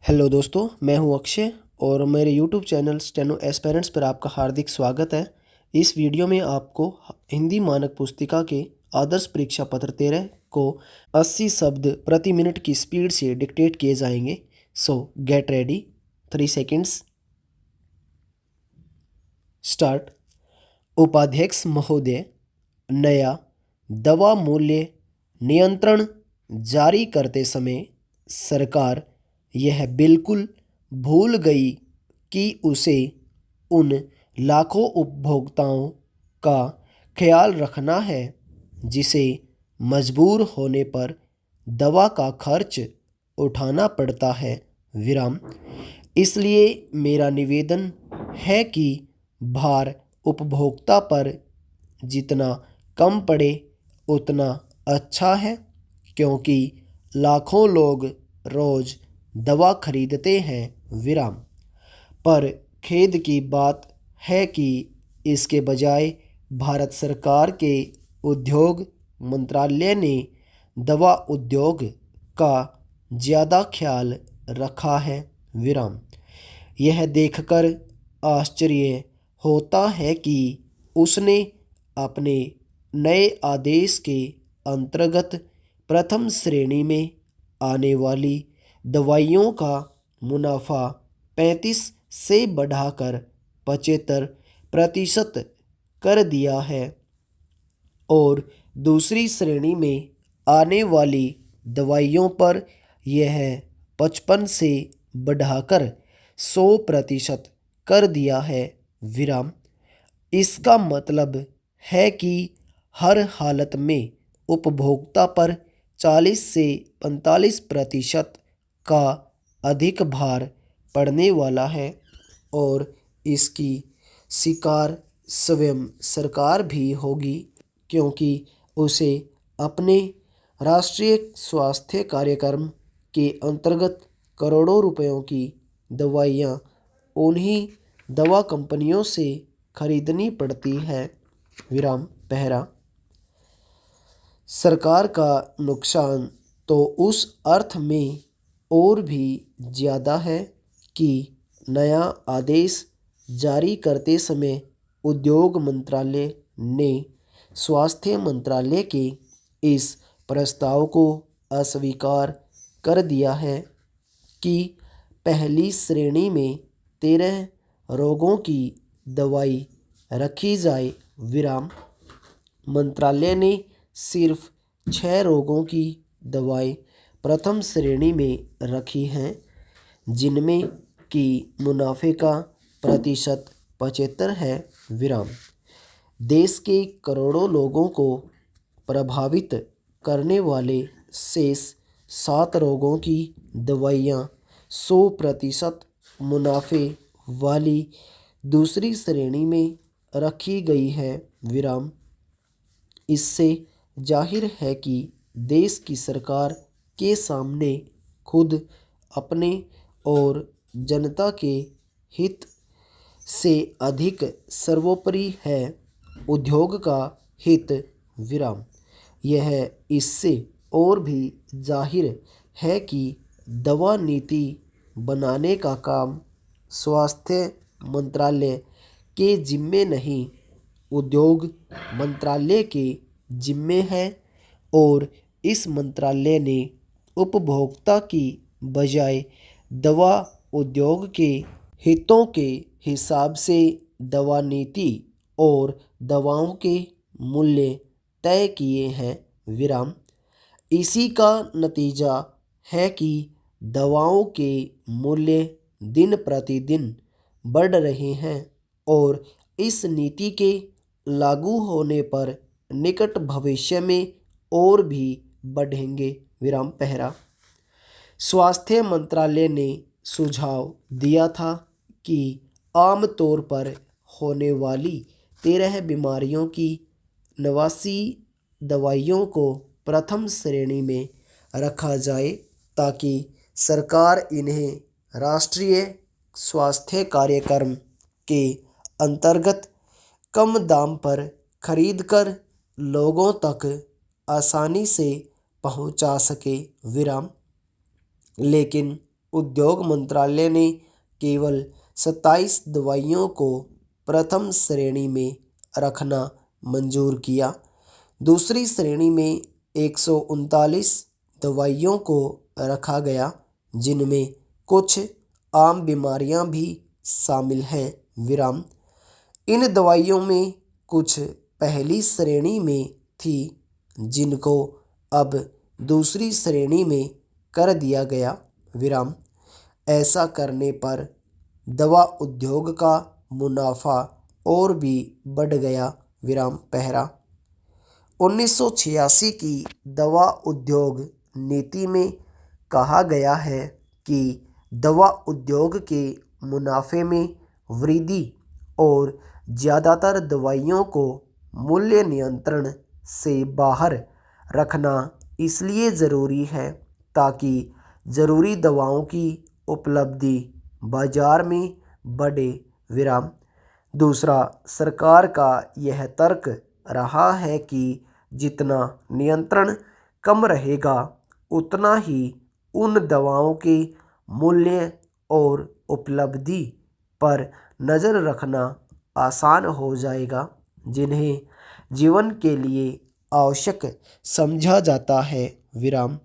Hello दोस्तों, मैं हूं अक्षय और मेरे यूट्यूब चैनल स्टेनो एस्पिरेंट्स पर आपका हार्दिक स्वागत है। इस वीडियो में आपको हिंदी मानक पुस्तिका के आदर्श परीक्षा पत्र 13 को 80 शब्द प्रति मिनट की स्पीड से डिक्टेट किए जाएंगे। सो गेट रेडी। 3 seconds start. उपाध्यक्ष महोदय, नया दवा मूल्य नियंत्रण जारी करते समय सरकार यह बिल्कुल भूल गई कि उसे उन लाखों उपभोक्ताओं का ख्याल रखना है जिसे मजबूर होने पर दवा का खर्च उठाना पड़ता है। विराम। इसलिए मेरा निवेदन है कि भार उपभोक्ता पर जितना कम पड़े उतना अच्छा है, क्योंकि लाखों लोग रोज दवा खरीदते हैं। विराम। पर खेद की बात है कि इसके बजाय भारत सरकार के उद्योग मंत्रालय ने दवा उद्योग का ज़्यादा ख्याल रखा है। विराम। यह देखकर आश्चर्य होता है कि उसने अपने नए आदेश के अंतर्गत प्रथम श्रेणी में आने वाली दवाइयों का मुनाफा 35 से बढ़ाकर 75% कर दिया है और दूसरी श्रेणी में आने वाली दवाइयों पर यह 55 से बढ़ाकर 100% कर दिया है। विराम। इसका मतलब है कि हर हालत में उपभोक्ता पर 40 से 45% का अधिक भार पड़ने वाला है और इसकी शिकार स्वयं सरकार भी होगी, क्योंकि उसे अपने राष्ट्रीय स्वास्थ्य कार्यक्रम के अंतर्गत करोड़ों रुपयों की दवाइयाँ उन्हीं दवा कंपनियों से खरीदनी पड़ती है। विराम। पहला, सरकार का नुकसान तो उस अर्थ में और भी ज़्यादा है कि नया आदेश जारी करते समय उद्योग मंत्रालय ने स्वास्थ्य मंत्रालय के इस प्रस्ताव को अस्वीकार कर दिया है कि पहली श्रेणी में 13 रोगों की दवाई रखी जाए। विराम। मंत्रालय ने सिर्फ 6 रोगों की दवाई प्रथम श्रेणी में रखी हैं, जिनमें कि मुनाफे का प्रतिशत 75 है। विराम। देश के करोड़ों लोगों को प्रभावित करने वाले शेष 7 रोगों की दवाइयाँ 100% मुनाफे वाली दूसरी श्रेणी में रखी गई है। विराम। इससे जाहिर है कि देश की सरकार के सामने खुद अपने और जनता के हित से अधिक सर्वोपरि है उद्योग का हित। विराम। यह इससे और भी जाहिर है कि दवा नीति बनाने का काम स्वास्थ्य मंत्रालय के जिम्मे नहीं, उद्योग मंत्रालय के जिम्मे है और इस मंत्रालय ने उपभोक्ता की बजाय दवा उद्योग के हितों के हिसाब से दवा नीति और दवाओं के मूल्य तय किए हैं। विराम। इसी का नतीजा है कि दवाओं के मूल्य दिन प्रतिदिन बढ़ रहे हैं और इस नीति के लागू होने पर निकट भविष्य में और भी बढ़ेंगे। विराम। पहला, स्वास्थ्य मंत्रालय ने सुझाव दिया था कि आमतौर पर होने वाली 13 बीमारियों की 89 दवाइयों को प्रथम श्रेणी में रखा जाए, ताकि सरकार इन्हें राष्ट्रीय स्वास्थ्य कार्यक्रम के अंतर्गत कम दाम पर खरीदकर लोगों तक आसानी से पहुंचा सके। विराम। लेकिन उद्योग मंत्रालय ने केवल 27 दवाइयों को प्रथम श्रेणी में रखना मंजूर किया। दूसरी श्रेणी में 139 दवाइयों को रखा गया, जिनमें कुछ आम बीमारियां भी शामिल हैं। विराम। इन दवाइयों में कुछ पहली श्रेणी में थी, जिनको अब दूसरी श्रेणी में कर दिया गया। विराम। ऐसा करने पर दवा उद्योग का मुनाफा और भी बढ़ गया। विराम। पहरा। 1986 की दवा उद्योग नीति में कहा गया है कि दवा उद्योग के मुनाफे में वृद्धि और ज़्यादातर दवाइयों को मूल्य नियंत्रण से बाहर रखना इसलिए ज़रूरी है ताकि ज़रूरी दवाओं की उपलब्धि बाजार में बढ़े। विराम। दूसरा, सरकार का यह तर्क रहा है कि जितना नियंत्रण कम रहेगा, उतना ही उन दवाओं के मूल्य और उपलब्धि पर नज़र रखना आसान हो जाएगा, जिन्हें जीवन के लिए आवश्यक समझा जाता है। विराम।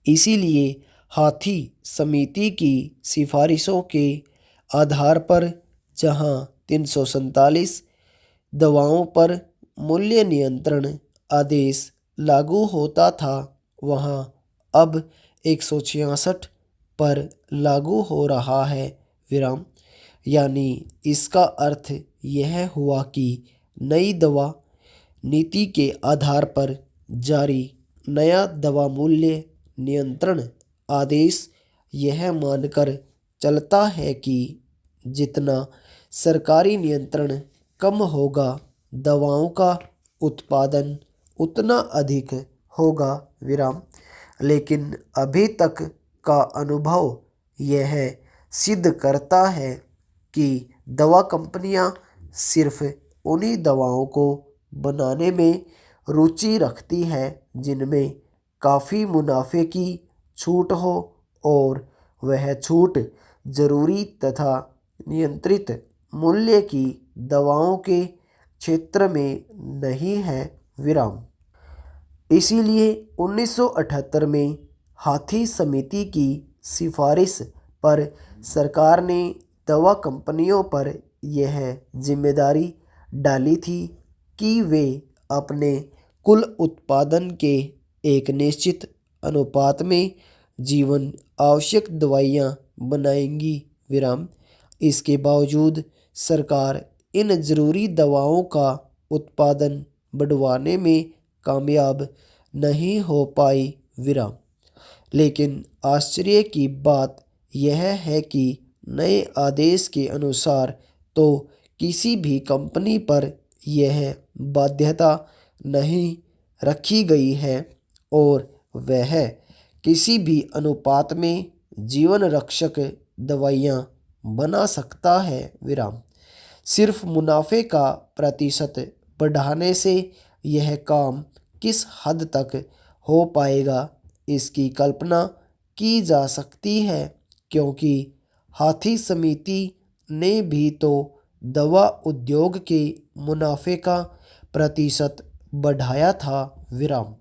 इसीलिए हाथी समिति की सिफारिशों के आधार पर जहां 347 दवाओं पर मूल्य नियंत्रण आदेश लागू होता था, वहां अब 166 पर लागू हो रहा है। विराम। यानी इसका अर्थ यह हुआ कि नई दवा नीति के आधार पर जारी नया दवा मूल्य नियंत्रण आदेश यह मानकर चलता है कि जितना सरकारी नियंत्रण कम होगा, दवाओं का उत्पादन उतना अधिक होगा। विराम। लेकिन अभी तक का अनुभव यह सिद्ध करता है कि दवा कंपनियां सिर्फ उन्हीं दवाओं को बनाने में रुचि रखती है जिनमें काफ़ी मुनाफे की छूट हो, और वह छूट जरूरी तथा नियंत्रित मूल्य की दवाओं के क्षेत्र में नहीं है। विराम। इसीलिए 1978 में हाथी समिति की सिफारिश पर सरकार ने दवा कंपनियों पर यह जिम्मेदारी डाली थी कि वे अपने कुल उत्पादन के एक निश्चित अनुपात में जीवन आवश्यक दवाइयाँ बनाएंगी। विराम। इसके बावजूद सरकार इन जरूरी दवाओं का उत्पादन बढ़वाने में कामयाब नहीं हो पाई। विराम। लेकिन आश्चर्य की बात यह है कि नए आदेश के अनुसार तो किसी भी कंपनी पर यह बाध्यता नहीं रखी गई है और वह किसी भी अनुपात में जीवन रक्षक दवाइयाँ बना सकता है। विराम। सिर्फ मुनाफे का प्रतिशत बढ़ाने से यह काम किस हद तक हो पाएगा, इसकी कल्पना की जा सकती है, क्योंकि हाथी समिति ने भी तो दवा उद्योग के मुनाफे का प्रतिशत बढ़ाया था। विराम।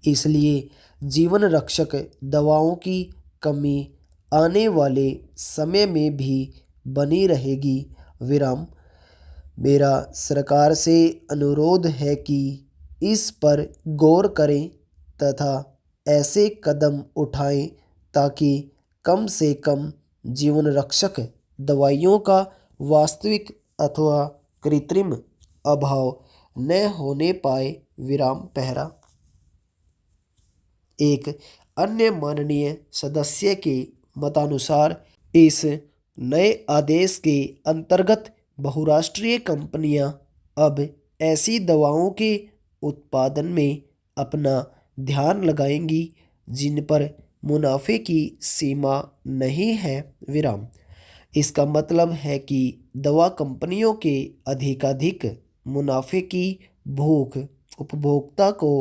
इसलिए जीवन रक्षक दवाओं की कमी आने वाले समय में भी बनी रहेगी। विराम। मेरा सरकार से अनुरोध है कि इस पर गौर करें तथा ऐसे कदम उठाएं ताकि कम से कम जीवन रक्षक दवाइयों का वास्तविक अथवा कृत्रिम अभाव न होने पाए। विराम। पहरा। एक अन्य माननीय सदस्य के मतानुसार इस नए आदेश के अंतर्गत बहुराष्ट्रीय कंपनियां अब ऐसी दवाओं के उत्पादन में अपना ध्यान लगाएंगी जिन पर मुनाफे की सीमा नहीं है। विराम। इसका मतलब है कि दवा कंपनियों के अधिकाधिक मुनाफे की भूख उपभोक्ता को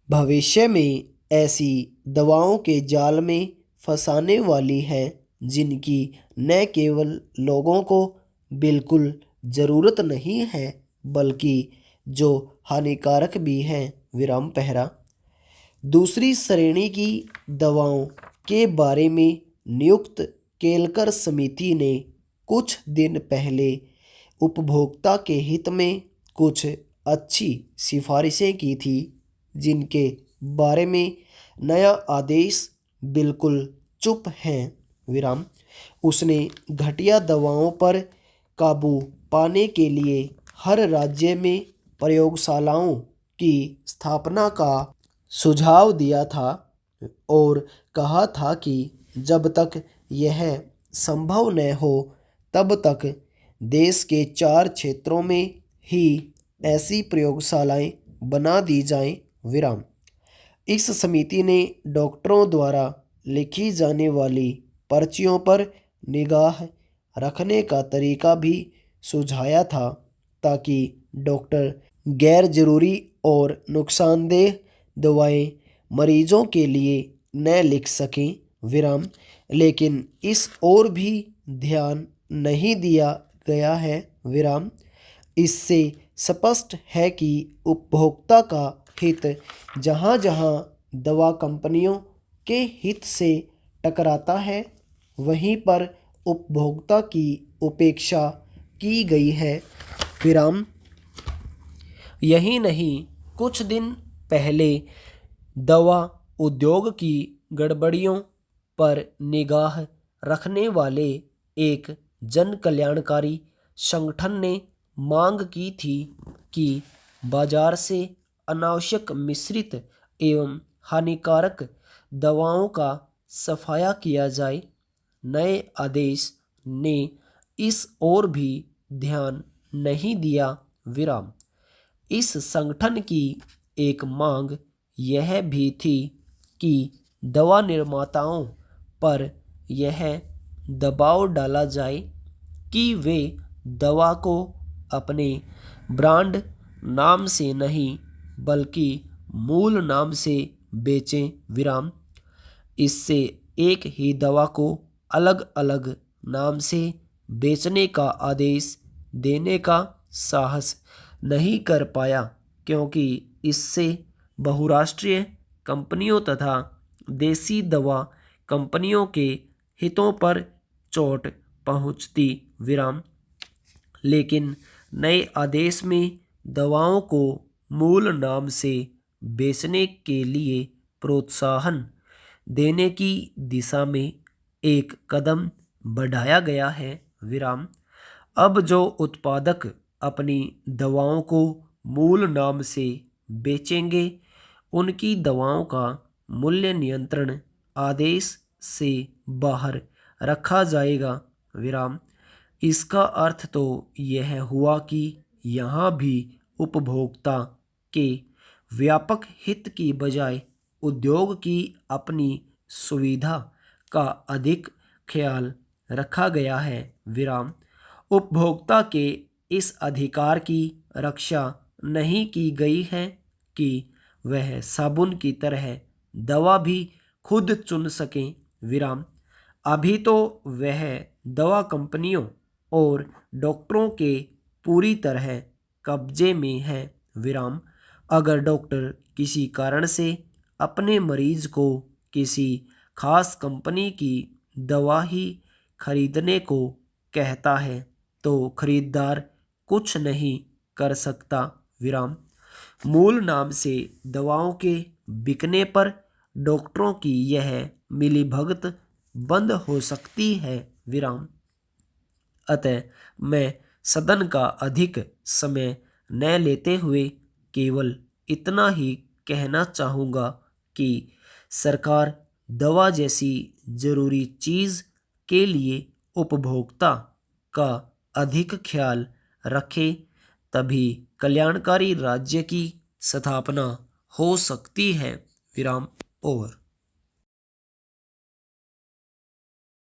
भविष्य में ऐसी दवाओं के जाल में फंसाने वाली हैं, जिनकी न केवल लोगों को बिल्कुल ज़रूरत नहीं है बल्कि जो हानिकारक भी हैं। विराम पहरा। दूसरी श्रेणी की दवाओं के बारे में नियुक्त केलकर समिति ने कुछ दिन पहले उपभोक्ता के हित में कुछ अच्छी सिफारिशें की थी, जिनके बारे में नया आदेश बिल्कुल चुप है। विराम। उसने घटिया दवाओं पर काबू पाने के लिए हर राज्य में प्रयोगशालाओं की स्थापना का सुझाव दिया था और कहा था कि जब तक यह संभव न हो तब तक देश के 4 क्षेत्रों में ही ऐसी प्रयोगशालाएं बना दी जाएं। विराम। इस समिति ने डॉक्टरों द्वारा लिखी जाने वाली पर्चियों पर निगाह रखने का तरीका भी सुझाया था, ताकि डॉक्टर गैर जरूरी और नुकसानदेह दवाएं मरीजों के लिए न लिख सकें। विराम। लेकिन इस ओर भी ध्यान नहीं दिया गया है। विराम। इससे स्पष्ट है कि उपभोक्ता का हित जहाँ जहाँ दवा कंपनियों के हित से टकराता है, वहीं पर उपभोक्ता की उपेक्षा की गई है। विराम। यही नहीं, कुछ दिन पहले दवा उद्योग की गड़बड़ियों पर निगाह रखने वाले एक जन कल्याणकारी संगठन ने मांग की थी कि बाजार से अनावश्यक मिश्रित एवं हानिकारक दवाओं का सफाया किया जाए। नए आदेश ने इस ओर भी ध्यान नहीं दिया। विराम। इस संगठन की एक मांग यह भी थी कि दवा निर्माताओं पर यह दबाव डाला जाए कि वे दवा को अपने ब्रांड नाम से नहीं बल्कि मूल नाम से बेचें। विराम। इससे एक ही दवा को अलग अलग नाम से बेचने का आदेश देने का साहस नहीं कर पाया, क्योंकि इससे बहुराष्ट्रीय कंपनियों तथा देसी दवा कंपनियों के हितों पर चोट पहुंचती। विराम। लेकिन नए आदेश में दवाओं को मूल नाम से बेचने के लिए प्रोत्साहन देने की दिशा में एक कदम बढ़ाया गया है। विराम। अब जो उत्पादक अपनी दवाओं को मूल नाम से बेचेंगे, उनकी दवाओं का मूल्य नियंत्रण आदेश से बाहर रखा जाएगा। विराम। इसका अर्थ तो यह हुआ कि यहाँ भी उपभोक्ता के व्यापक हित की बजाय उद्योग की अपनी सुविधा का अधिक ख्याल रखा गया है। विराम। उपभोक्ता के इस अधिकार की रक्षा नहीं की गई है कि वह साबुन की तरह दवा भी खुद चुन सकें। विराम। अभी तो वह दवा कंपनियों और डॉक्टरों के पूरी तरह कब्जे में है। विराम। अगर डॉक्टर किसी कारण से अपने मरीज को किसी खास कंपनी की दवा ही खरीदने को कहता है, तो खरीदार कुछ नहीं कर सकता। विराम। मूल नाम से दवाओं के बिकने पर डॉक्टरों की यह मिलीभगत बंद हो सकती है। विराम। अतः मैं सदन का अधिक समय न लेते हुए केवल इतना ही कहना चाहूँगा कि सरकार दवा जैसी जरूरी चीज़ के लिए उपभोक्ता का अधिक ख्याल रखे, तभी कल्याणकारी राज्य की स्थापना हो सकती है। विराम। ओवर।